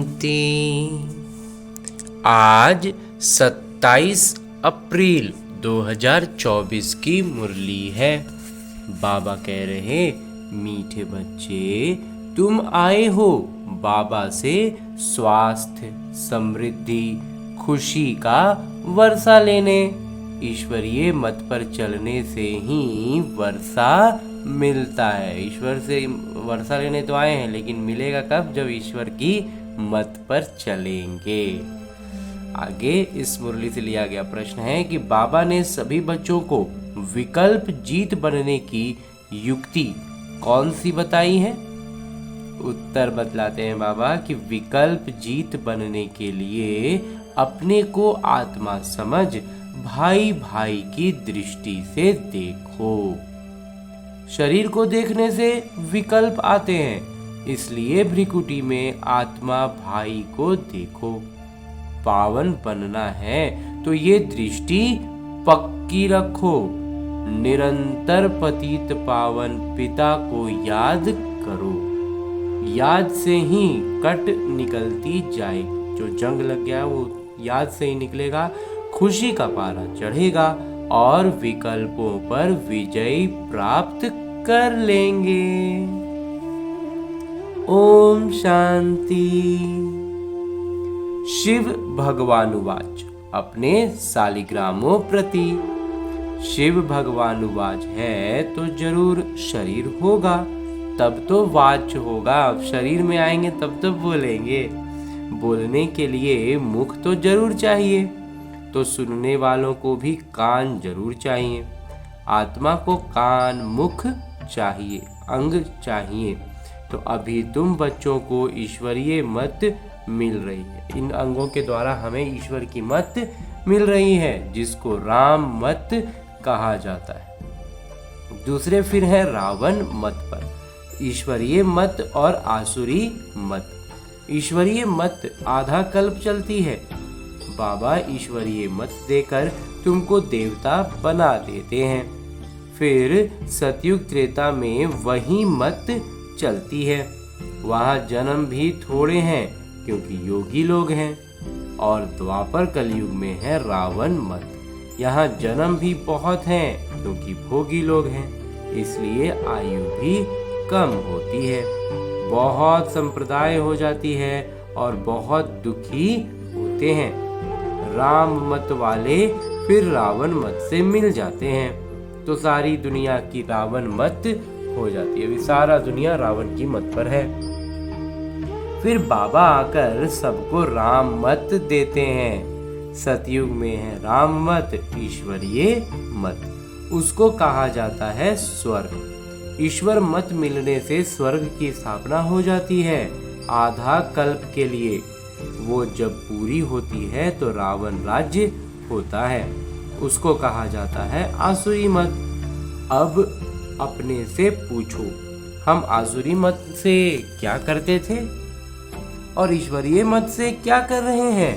शांति। आज 27 अप्रैल 2024 की मुरली है। बाबा कह रहे, मीठे बच्चे तुम आए हो बाबा से स्वास्थ्य, समृद्धि, खुशी का वर्षा लेने। ईश्वरीय मत पर चलने से ही वर्षा मिलता है। ईश्वर से वर्षा लेने तो आए हैं, लेकिन मिलेगा कब? जब ईश्वर की मत पर चलेंगे। आगे इस मुरली से लिया गया प्रश्न है कि बाबा ने सभी बच्चों को विकल्प जीत बनने की युक्ति कौन सी बताई है? उत्तर बतलाते हैं बाबा कि विकल्प जीत बनने के लिए अपने को आत्मा समझ भाई भाई की दृष्टि से देखो। शरीर को देखने से विकल्प आते हैं, इसलिए भ्रिकुटी में आत्मा भाई को देखो। पावन बनना है तो ये दृष्टि पक्की रखो। निरंतर पतित पावन पिता को याद करो। याद से ही कट निकलती जाए। जो जंग लग गया वो याद से ही निकलेगा। खुशी का पारा चढ़ेगा और विकल्पों पर विजय प्राप्त कर लेंगे। ओम शांति। शिव भगवानुवाच अपने सालिग्रामों प्रति। शिव भगवानुवाच है तो जरूर शरीर होगा, तब तो वाच होगा। शरीर में आएंगे तब तो बोलेंगे। बोलने के लिए मुख तो जरूर चाहिए, तो सुनने वालों को भी कान जरूर चाहिए। आत्मा को कान, मुख चाहिए, अंग चाहिए। तो अभी तुम बच्चों को ईश्वरीय मत मिल रही है। इन अंगों के द्वारा हमें ईश्वर की मत मिल रही है, जिसको राम मत कहा जाता है। दूसरे फिर है रावण मत पर। ईश्वरीय मत और आसुरी मत। ईश्वरीय मत आधा कल्प चलती है। बाबा ईश्वरीय मत देकर तुमको देवता बना देते हैं। फिर सतयुग त्रेता में वही मत चलती है। वहाँ जन्म भी थोड़े हैं क्योंकि योगी लोग हैं। और द्वापर कलयुग में है रावण मत। यहाँ जन्म भी बहुत हैं क्योंकि भोगी लोग हैं, इसलिए आयु भी कम होती है। बहुत संप्रदाय हो जाती है और बहुत दुखी होते हैं। राम मत वाले फिर रावण मत से मिल जाते हैं, तो सारी दुनिया की रावण मत हो जाती है। अभी सारा दुनिया रावण की मत पर है। फिर बाबा आकर सबको राम मत देते हैं। सतयुग में है राम मत, ईश्वरीय मत। उसको कहा जाता है स्वर्ग। ईश्वर मत मिलने से स्वर्ग की स्थापना हो जाती है आधा कल्प के लिए। वो जब पूरी होती है तो रावण राज्य होता है। उसको कहा जाता है आसुरी मत। अब अपने से पूछो, हम आसुरी मत से क्या करते थे और ईश्वरीय मत से क्या कर रहे हैं?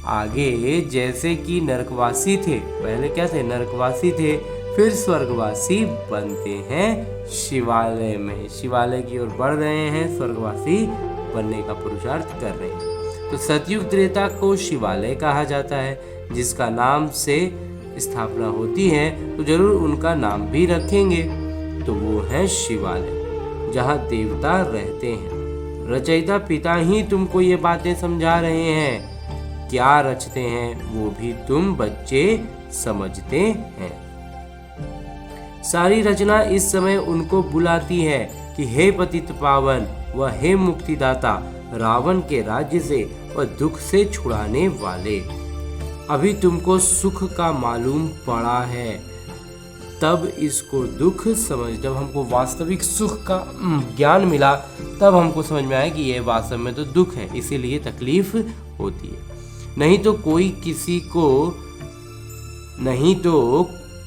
आगे जैसे कि नरकवासी थे, पहले क्या थे? नरकवासी थे, फिर स्वर्गवासी बनते हैं शिवालय में। शिवालय की ओर बढ़ रहे हैं, स्वर्गवासी बनने का पुरुषार्थ कर रहे हैं। तो सतयुग त्रेता को शिवालय कहा जाता है। जिसका नाम से स्थापना होती है तो जरूर उनका नाम भी रखेंगे। तो वो है शिवालय, जहाँ देवता रहते हैं। रचयिता पिता ही तुमको ये बातें समझा रहे हैं। क्या रचते हैं वो भी तुम बच्चे समझते हैं। सारी रचना इस समय उनको बुलाती है कि हे पतित पावन व हे मुक्तिदाता, रावण के राज्य से व दुख से छुड़ाने वाले। अभी तुमको सुख का मालूम पड़ा है, तब इसको दुख समझ। जब हमको वास्तविक सुख का ज्ञान मिला तब हमको समझ में आया कि ये वास्तव में तो दुख है, इसीलिए तकलीफ होती है। नहीं तो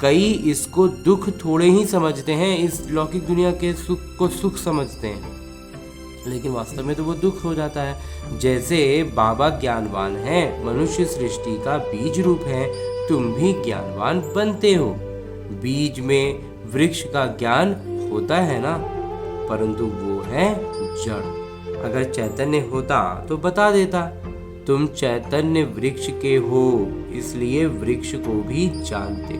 कई इसको दुख थोड़े ही समझते हैं। इस लौकिक दुनिया के सुख को सुख समझते हैं, लेकिन वास्तव में तो वो दुख हो जाता है। जैसे बाबा ज्ञानवान है, मनुष्य सृष्टि का बीज रूप है, तुम भी ज्ञानवान बनते हो। बीज में वृक्ष का ज्ञान होता है ना, परंतु वो है जड़। अगर चैतन्य होता तो बता देता। तुम चैतन्य वृक्ष के हो, इसलिए वृक्ष को भी जानते।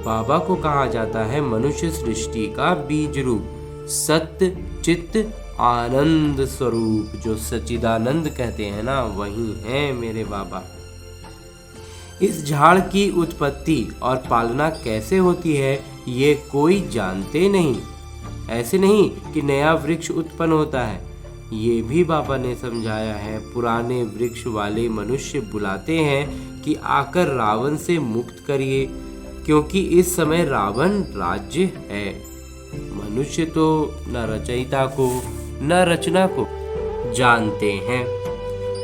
बाबा को कहा जाता है मनुष्य सृष्टि का बीज रूप, सत्य चित्त आनंद स्वरूप। जो सच्चिदानंद कहते हैं ना, वही है मेरे बाबा। इस झाड़ की उत्पत्ति और पालना कैसे होती है ये कोई जानते नहीं। ऐसे नहीं कि नया वृक्ष उत्पन्न होता है, ये भी बाबा ने समझाया है। पुराने वृक्ष वाले मनुष्य बुलाते हैं कि आकर रावण से मुक्त करिए, क्योंकि इस समय रावण राज्य है। मनुष्य तो न रचयिता को न रचना को जानते हैं।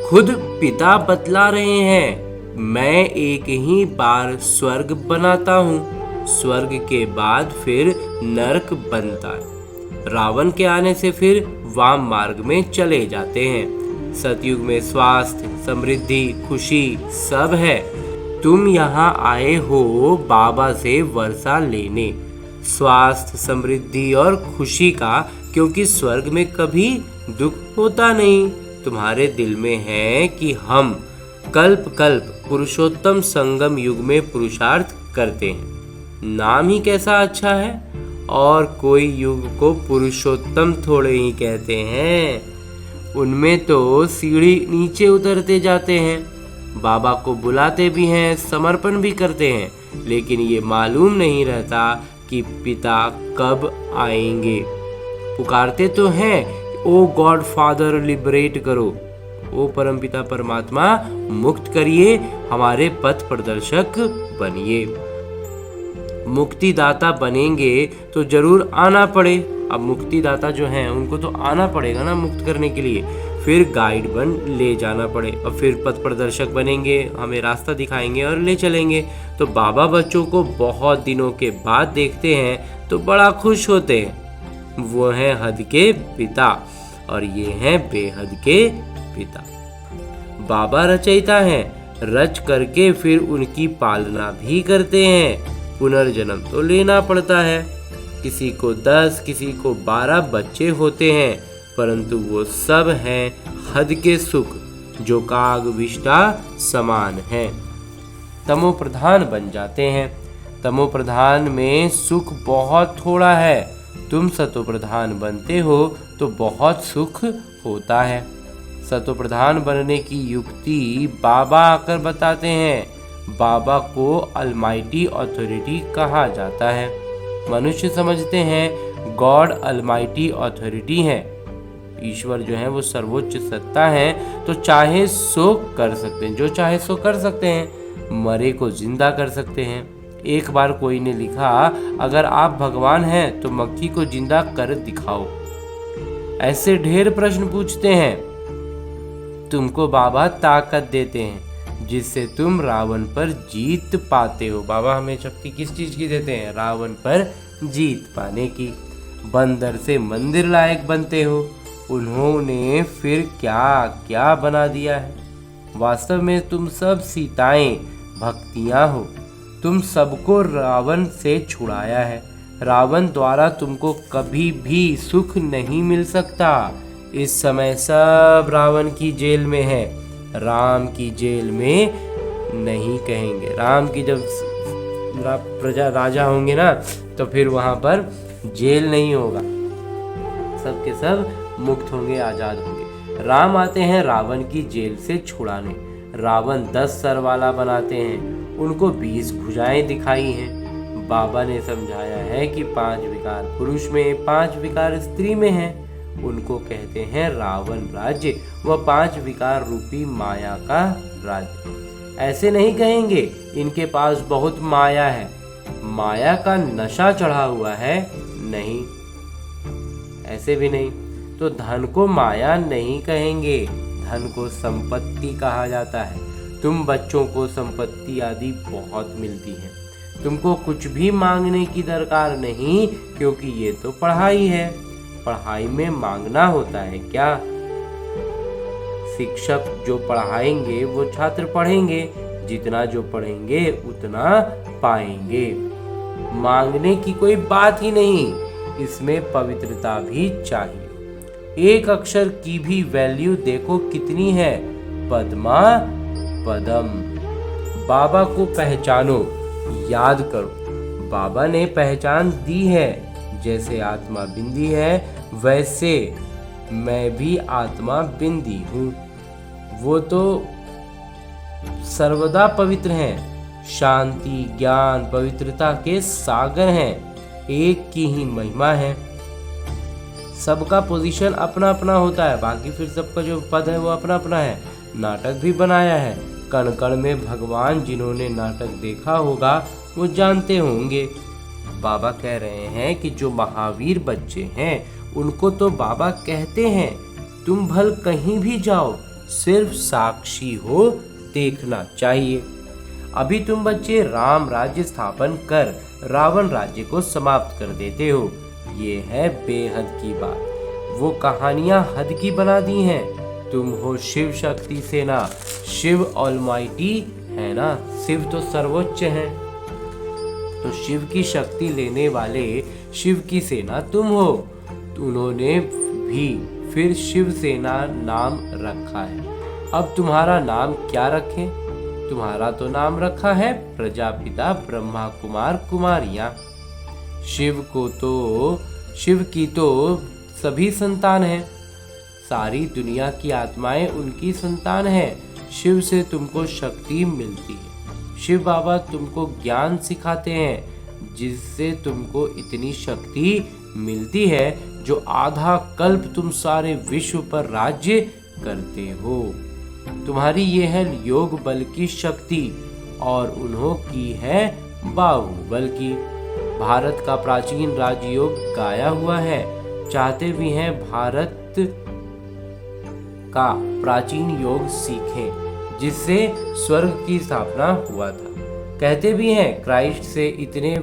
खुद पिता बतला रहे हैं, मैं एक ही बार स्वर्ग बनाता हूँ, स्वर्ग के बाद फिर नरक बनता है। रावण के आने से फिर वाम मार्ग में चले जाते हैं। सतयुग में स्वास्थ्य समृद्धि खुशी सब है। तुम यहाँ आए हो बाबा से वर्षा लेने, स्वास्थ्य समृद्धि और खुशी का, क्योंकि स्वर्ग में कभी दुख होता नहीं। तुम्हारे दिल में है कि हम कल्प कल्प पुरुषोत्तम संगम युग में पुरुषार्थ करते हैं। नाम ही कैसा अच्छा है। और कोई युग को पुरुषोत्तम थोड़े ही कहते हैं, उनमें तो सीढ़ी नीचे उतरते जाते हैं। बाबा को बुलाते भी हैं, समर्पण भी करते हैं, लेकिन ये मालूम नहीं रहता कि पिता कब आएंगे। पुकारते तो हैं, ओ गॉड फादर लिबरेट करो, ओ परमपिता परमात्मा मुक्त करिए, हमारे पथ प्रदर्शक बनिए। मुक्तिदाता बनेंगे तो जरूर आना पड़े। अब मुक्तिदाता जो हैं उनको तो आना पड़ेगा ना मुक्त करने के लिए, फिर गाइड बन ले जाना पड़े और फिर पथ प्रदर्शक बनेंगे, हमें रास्ता दिखाएंगे और ले चलेंगे। तो बाबा बच्चों को बहुत दिनों के बाद देखते हैं तो बड़ा खुश होते हैं। वो हैं हद के पिता और ये हैं बेहद के पिता। बाबा रचयिता हैं, रच करके फिर उनकी पालना भी करते हैं। पुनर्जन्म तो लेना पड़ता है। किसी को 10 किसी को 12 बच्चे होते हैं, परंतु वो सब हैं हद के सुख, जो काग विष्टा समान है। तमो प्रधान बन जाते हैं। तमो प्रधान में सुख बहुत थोड़ा है। तुम सतो प्रधान बनते हो तो बहुत सुख होता है। सतो प्रधान बनने की युक्ति बाबा आकर बताते हैं। बाबा को अलमाइटी अथॉरिटी कहा जाता है। मनुष्य समझते हैं गॉड अलमाइटी अथॉरिटी है, ईश्वर जो है वो सर्वोच्च सत्ता है, तो चाहे सो कर सकते हैं, जो चाहे सो कर सकते हैं। मरे को जिंदा कर सकते हैं। एक बार कोई ने लिखा, अगर आप भगवान हैं तो मक्खी को जिंदा कर दिखाओ। ऐसे ढेर प्रश्न पूछते हैं। तुमको बाबा ताकत देते हैं जिससे तुम रावण पर जीत पाते हो। बाबा हमें शक्ति किस चीज की देते हैं? रावण पर जीत पाने की। बंदर से मंदिर लायक बनते हो। उन्होंने फिर क्या क्या बना दिया है। वास्तव में तुम सब सीताएं भक्तियां हो। तुम सबको रावण से छुड़ाया है। रावण द्वारा तुमको कभी भी सुख नहीं मिल सकता। इस समय सब रावण की जेल में है, राम की जेल में नहीं कहेंगे। राम की जब प्रजा राजा होंगे ना, तो फिर वहां पर जेल नहीं होगा, सबके सब मुक्त होंगे, आजाद होंगे। राम आते हैं रावण की जेल से छुड़ाने। रावण 10 सर वाला बनाते हैं, उनको 20 भुजाएं दिखाई हैं। बाबा ने समझाया है कि 5 विकार पुरुष में 5 विकार स्त्री में हैं। उनको कहते हैं रावण राज्य, वह 5 विकार रूपी माया का राज्य। ऐसे नहीं कहेंगे इनके पास बहुत माया है, माया का नशा चढ़ा हुआ है, नहीं, ऐसे भी नहीं। तो धन को माया नहीं कहेंगे, धन को संपत्ति कहा जाता है। तुम बच्चों को संपत्ति आदि बहुत मिलती है, तुमको कुछ भी मांगने की दरकार नहीं, क्योंकि ये तो पढ़ाई है। पढ़ाई में मांगना होता है क्या? शिक्षक जो पढ़ाएंगे वो छात्र पढ़ेंगे, जितना जो पढ़ेंगे उतना पाएंगे। मांगने की कोई बात ही नहीं, इसमें पवित्रता भी चाहिए। एक अक्षर की भी वैल्यू देखो कितनी है। पद्मा पदम। बाबा को पहचानो, याद करो। बाबा ने पहचान दी है। जैसे आत्मा बिंदी है वैसे मैं भी आत्मा बिंदी हूँ। वो तो सर्वदा पवित्र हैं, शांति ज्ञान पवित्रता के सागर हैं। एक की ही महिमा है। सबका पोजीशन अपना अपना होता है, बाकी फिर सबका जो पद है वो अपना अपना है। नाटक भी बनाया है। कण कण में भगवान। जिन्होंने नाटक देखा होगा वो जानते होंगे। बाबा कह रहे हैं कि जो महावीर बच्चे हैं उनको तो बाबा कहते हैं तुम भल कहीं भी जाओ, सिर्फ साक्षी हो देखना चाहिए। अभी तुम बच्चे राम राज्य स्थापन कर रावण राज्य को समाप्त कर देते हो। ये है बेहद की बात। वो कहानियां हद की बना दी हैं। तुम हो शिव शक्ति सेना। शिव ऑलमाइटी है ना, शिव तो सर्वोच्च है, तो शिव की शक्ति लेने वाले शिव की सेना तुम हो। उन्होंने भी फिर शिव सेना नाम रखा है। अब तुम्हारा नाम क्या रखें? तुम्हारा तो नाम रखा है प्रजापिता ब्रह्मा कुमार कुमारियां। शिव की तो सभी संतान हैं। सारी दुनिया की आत्माएं उनकी संतान हैं। शिव से तुमको शक्ति मिलती है। शिव बाबा तुमको ज्ञान सिखाते हैं जिससे तुमको इतनी शक्ति मिलती है जो आधा कल्प तुम सारे विश्व पर राज्य करते हो। तुम्हारी ये है योग बल की शक्ति और उन्हों की है बाहुबल की। भारत का प्राचीन राजयोग गाया हुआ है। चाहते भी हैं भारत का प्राचीन योग सीखें जिससे स्वर्ग की स्थापना हुआ था। कहते भी हैं क्राइस्ट से इतने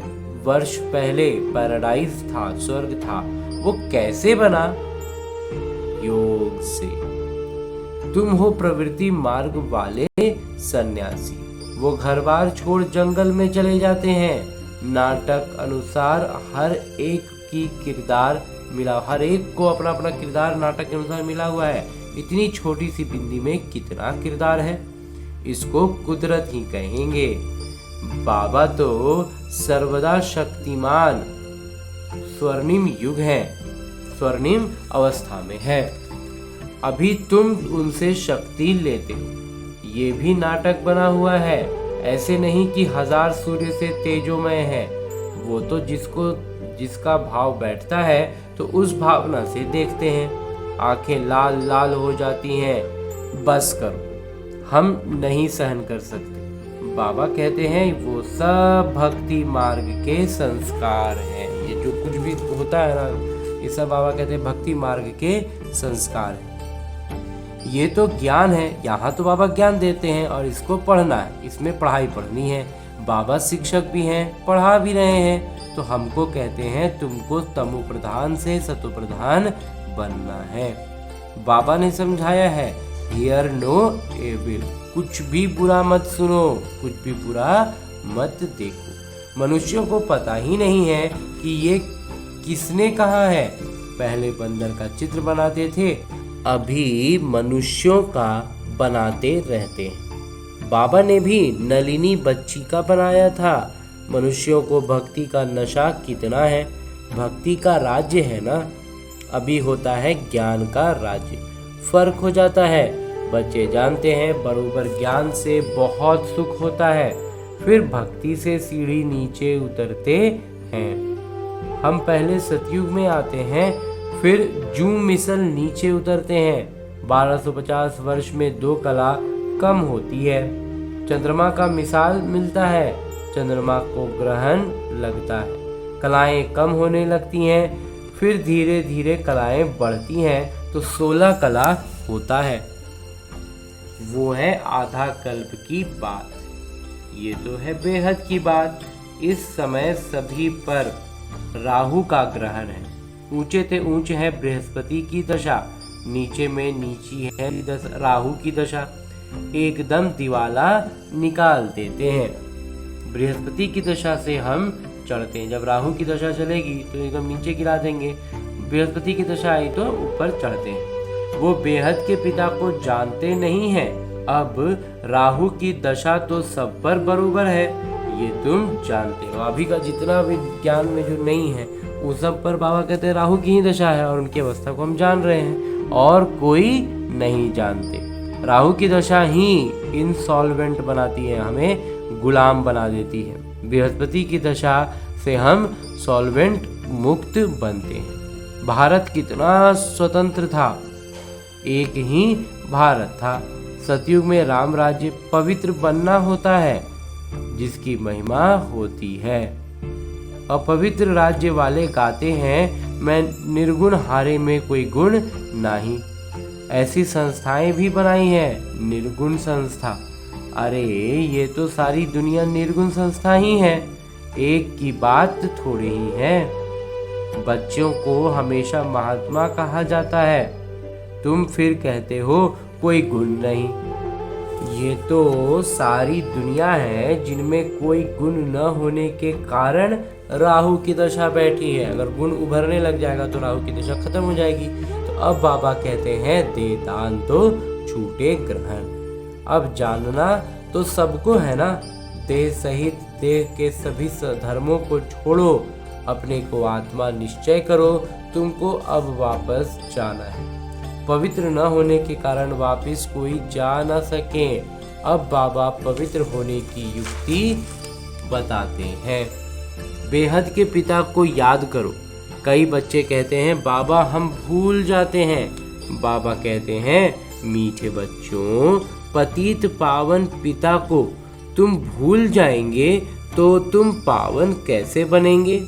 वर्ष पहले पैराडाइज था, स्वर्ग था। वो कैसे बना? योग से। तुम हो प्रवृत्ति मार्ग वाले सन्यासी। वो घर बार छोड़ जंगल में चले जाते हैं। नाटक अनुसार हर एक की किरदार मिला, हर एक को अपना अपना किरदार नाटक के अनुसार मिला हुआ है। इतनी छोटी सी बिंदी में कितना किरदार है, इसको कुदरत ही कहेंगे। बाबा तो सर्वदा शक्तिमान स्वर्णिम युग है, स्वर्णिम अवस्था में है। अभी तुम उनसे शक्ति लेते हो। ये भी नाटक बना हुआ है। ऐसे नहीं कि हजार सूर्य से तेजोमय है। वो तो जिसका भाव बैठता है तो उस भावना से देखते हैं। आंखें लाल लाल हो जाती हैं। बस करो, हम नहीं सहन कर सकते। बाबा कहते हैं वो सब भक्ति मार्ग के संस्कार हैं। ये जो कुछ भी होता है ना, ये सब बाबा कहते हैं भक्ति मार्ग के संस्कार हैं। ये तो ज्ञान है। यहाँ तो बाबा ज्ञान देते हैं और इसको पढ़ना है, इसमें पढ़ाई पढ़नी है। बाबा शिक्षक भी हैं, पढ़ा भी रहे हैं। तो हमको कहते हैं तुमको तमो प्रधान से सतो प्रधान बनना है। बाबा ने समझाया है हियर नो एविल। कुछ भी बुरा मत सुनो, कुछ भी बुरा मत देखो। मनुष्यों को पता ही नहीं है कि ये किसने कहा है। पहले बंदर का चित्र बनाते थे, अभी मनुष्यों का बनाते रहते हैं। बाबा ने भी नलिनी बच्ची का बनाया था। मनुष्यों को भक्ति का नशा कितना है। भक्ति का राज्य है ना, अभी होता है ज्ञान का राज्य। फर्क हो जाता है। बच्चे जानते हैं बरोबर ज्ञान से बहुत सुख होता है, फिर भक्ति से सीढ़ी नीचे उतरते हैं। हम पहले सतयुग में आते हैं, फिर जूम मिसल नीचे उतरते हैं। 1250 वर्ष में 2 कला कम होती है। चंद्रमा का मिसाल मिलता है, चंद्रमा को ग्रहण लगता है, कलाएं कम होने लगती हैं, फिर धीरे धीरे कलाएं बढ़ती हैं तो 16 कला होता है। वो है आधा कल्प की बात। ये तो है बेहद की बात। इस समय सभी पर राहु का ग्रहण है। ऊंचे ते ऊंचे है बृहस्पति की दशा, नीचे में नीची है राहु की दशा। एकदम दिवाला निकाल देते हैं। बृहस्पति की दशा से हम चढ़ते हैं, जब राहु की दशा चलेगी तो एकदम नीचे गिरा देंगे। बृहस्पति की दशा आई तो ऊपर चढ़ते हैं। वो बेहद के पिता को जानते नहीं हैं। अब राहु की दशा तो सब पर बरोबर है, ये तुम जानते हो। अभी का जितना भी ज्ञान में जो नहीं है उस सब पर बाबा कहते हैं राहु की ही दशा है, और उनकी अवस्था को हम जान रहे हैं और कोई नहीं जानते। राहु की दशा ही इंसॉल्वेंट बनाती है, हमें गुलाम बना देती है। बृहस्पति की दशा से हम सॉल्वेंट मुक्त बनते हैं। भारत कितना स्वतंत्र था, एक ही भारत था। सतयुग में राम राज्य पवित्र बनना होता है, जिसकी महिमा होती है। अपवित्र राज्य वाले गाते हैं मैं निर्गुण हारे में कोई गुण नहीं। ऐसी संस्थाएं भी बनाई हैं, निर्गुण संस्था। अरे ये तो सारी दुनिया निर्गुण संस्था ही है, एक की बात थोड़ी ही है। बच्चों को हमेशा महात्मा कहा जाता है, तुम फिर कहते हो कोई गुण नहीं। ये तो सारी दुनिया है जिनमें कोई गुण न होने के कारण राहु की दशा बैठी है। अगर गुण उभरने लग जाएगा तो राहु की दशा खत्म हो जाएगी। तो अब बाबा कहते हैं दे दान तो छूटे ग्रहण। अब जानना तो सबको है ना, देह सहित देह के सभी धर्मों को छोड़ो, अपने को आत्मा निश्चय करो, तुमको अब वापस जाना है। पवित्र न होने के कारण वापस कोई जा न सके। अब बाबा पवित्र होने की युक्ति बताते हैं। बेहद के पिता को याद करो। कई बच्चे कहते हैं बाबा हम भूल जाते हैं। बाबा कहते हैं मीठे बच्चों, पतित पावन पिता को तुम भूल जाएंगे तो तुम पावन कैसे बनेंगे?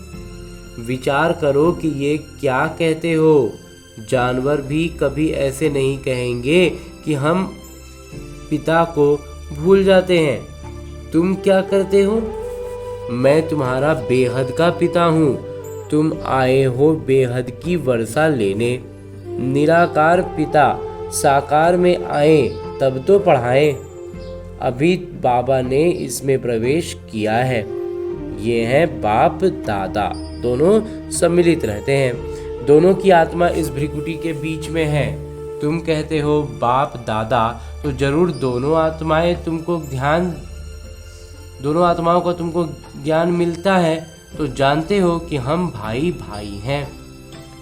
विचार करो कि ये क्या कहते हो। जानवर भी कभी ऐसे नहीं कहेंगे कि हम पिता को भूल जाते हैं। तुम क्या करते हो? मैं तुम्हारा बेहद का पिता हूँ। तुम आए हो बेहद की वर्षा लेने। निराकार पिता साकार में आए तब तो पढ़ाएं। अभी बाबा ने इसमें प्रवेश किया है। ये है बाप दादा, दोनों सम्मिलित रहते हैं। दोनों की आत्मा इस भ्रिकुटी के बीच में है। तुम कहते हो बाप दादा, तो जरूर दोनों आत्माओं का तुमको ज्ञान मिलता है, तो जानते हो कि हम भाई भाई हैं।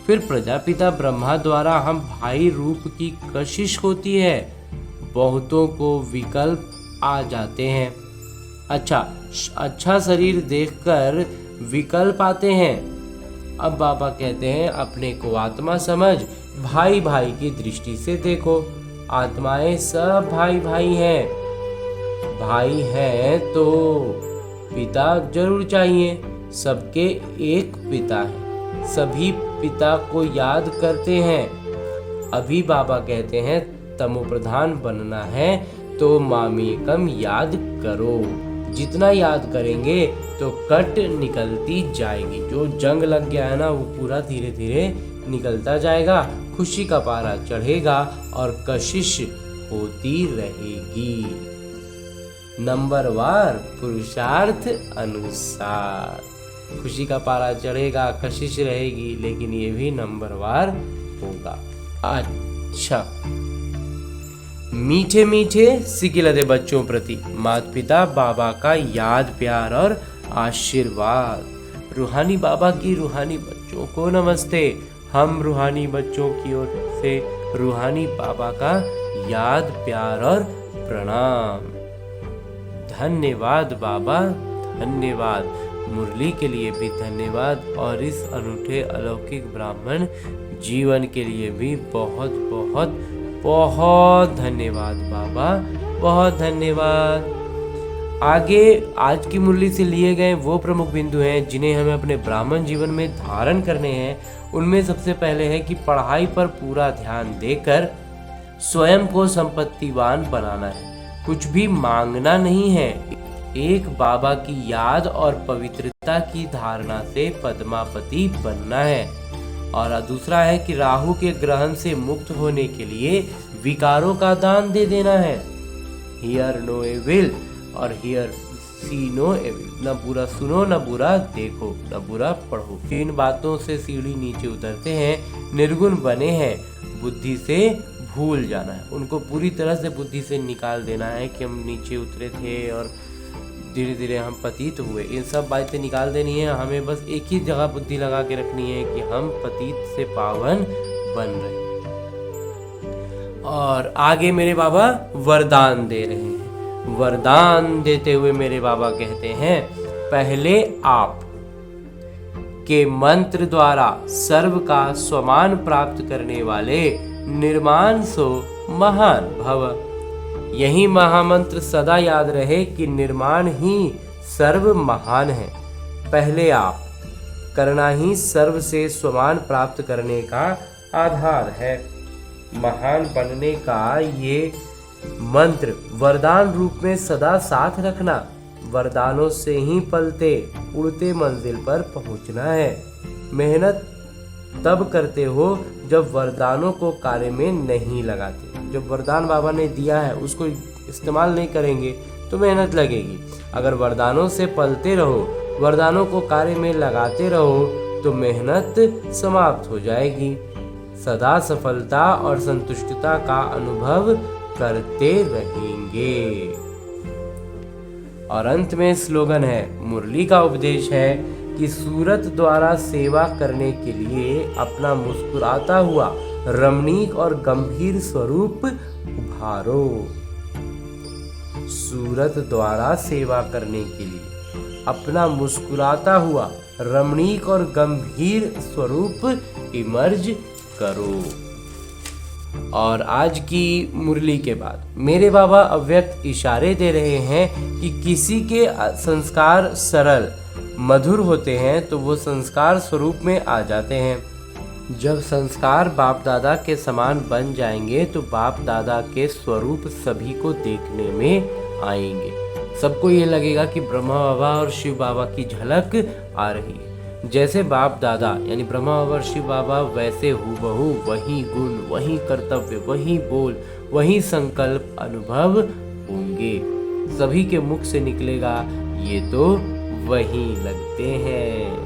फिर प्रजापिता ब्रह्मा द्वारा हम भाई रूप की कशिश होती है। बहुतों को विकल्प आ जाते हैं। अच्छा शरीर देखकर विकल्प आते हैं। अब बाबा कहते हैं अपने को आत्मा समझ, भाई भाई की दृष्टि से देखो। आत्माएं सब भाई भाई हैं। भाई हैं तो पिता जरूर चाहिए। सबके एक पिता है, सभी पिता को याद करते हैं। अभी बाबा कहते हैं तमो प्रधान बनना है तो मामेकम याद करो। जितना याद करेंगे तो कट निकलती जाएगी। जो जंग लग गया है ना, वो पूरा धीरे धीरे निकलता जाएगा। खुशी का पारा चढ़ेगा और कशिश होती रहेगी। नंबरवार पुरुषार्थ अनुसार खुशी का पारा चढ़ेगा, कशिश रहेगी, लेकिन ये भी नंबरवार होगा। अच्छा, मीठे मीठे सिकिलते बच्चों प्रति माता पिता बाबा का याद प्यार और आशीर्वाद। रूहानी बाबा की रूहानी बच्चों को नमस्ते। हम रूहानी बच्चों की ओर से रूहानी बाबा का याद प्यार और प्रणाम। धन्यवाद बाबा, धन्यवाद। मुरली के लिए भी धन्यवाद और इस अनूठे अलौकिक ब्राह्मण जीवन के लिए भी बहुत बहुत बहुत धन्यवाद बाबा, बहुत धन्यवाद। आगे आज की मुरली से लिए गए वो प्रमुख बिंदु हैं जिन्हें हमें अपने ब्राह्मण जीवन में धारण करने हैं। उनमें सबसे पहले है कि पढ़ाई पर पूरा ध्यान देकर स्वयं को संपत्तिवान बनाना है। कुछ भी मांगना नहीं है। एक बाबा की याद और पवित्रता की धारणा से पद्मापति बनना है। और दूसरा है कि राहु के ग्रहण से मुक्त होने के लिए विकारों का दान दे देना है। हियर नो विल और हियर सीनो एवं, न बुरा सुनो न बुरा देखो न बुरा पढ़ो। इन बातों से सीढ़ी नीचे उतरते हैं, निर्गुण बने हैं, बुद्धि से भूल जाना है। उनको पूरी तरह से बुद्धि से निकाल देना है कि हम नीचे उतरे थे और धीरे धीरे हम पतित हुए। इन सब बातें निकाल देनी है। हमें बस एक ही जगह बुद्धि लगा के रखनी है कि हम पतित से पावन बन रहे हैं। और आगे मेरे बाबा वरदान दे रहे हैं। वरदान देते हुए मेरे बाबा कहते हैं, पहले आप के मंत्र द्वारा सर्व का स्वमान प्राप्त करने वाले निर्माण सो महान भव। यही महामंत्र सदा याद रहे कि निर्माण ही सर्व महान है। पहले आप करना ही सर्व से स्वमान प्राप्त करने का आधार है। महान बनने का ये मंत्र वरदान रूप में सदा साथ रखना। वरदानों से ही पलते उड़ते मंजिल पर पहुंचना है। मेहनत तब करते हो जब वरदानों को कार्य में नहीं लगाते। जब वरदान बाबा ने दिया है उसको इस्तेमाल नहीं करेंगे तो मेहनत लगेगी। अगर वरदानों से पलते रहो, वरदानों को कार्य में लगाते रहो तो मेहनत समाप्त हो जाएगी। सदा सफलता और संतुष्टता का अनुभव करते रहेंगे। और अंत में स्लोगन है, मुरली का उपदेश है कि सूरत द्वारा सेवा करने के लिए अपना मुस्कुराता हुआ रमणीक और गंभीर स्वरूप उभारो। सूरत द्वारा सेवा करने के लिए अपना मुस्कुराता हुआ रमणीक और गंभीर स्वरूप इमर्ज करो। और आज की मुरली के बाद मेरे बाबा अव्यक्त इशारे दे रहे हैं कि किसी के संस्कार सरल मधुर होते हैं तो वो संस्कार स्वरूप में आ जाते हैं। जब संस्कार बाप दादा के समान बन जाएंगे तो बाप दादा के स्वरूप सभी को देखने में आएंगे। सबको ये लगेगा कि ब्रह्मा बाबा और शिव बाबा की झलक आ रही है। जैसे बाप दादा यानी ब्रह्मा बाबा और शिव बाबा, वैसे हूबहू वही गुण, वही कर्तव्य, वही बोल, वही संकल्प अनुभव होंगे। सभी के मुख से निकलेगा, ये तो वही लगते हैं।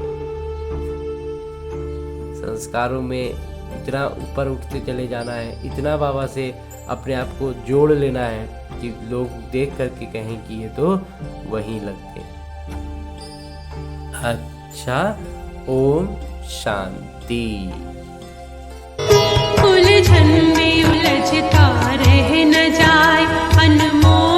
संस्कारों में इतना ऊपर उठते चले जाना है, इतना बाबा से अपने आप को जोड़ लेना है कि लोग देख करके कहें कि ये तो वही लगते हैं। अच्छा, ओम शांति। उलझन में उलझता रह न जाए, अनमोल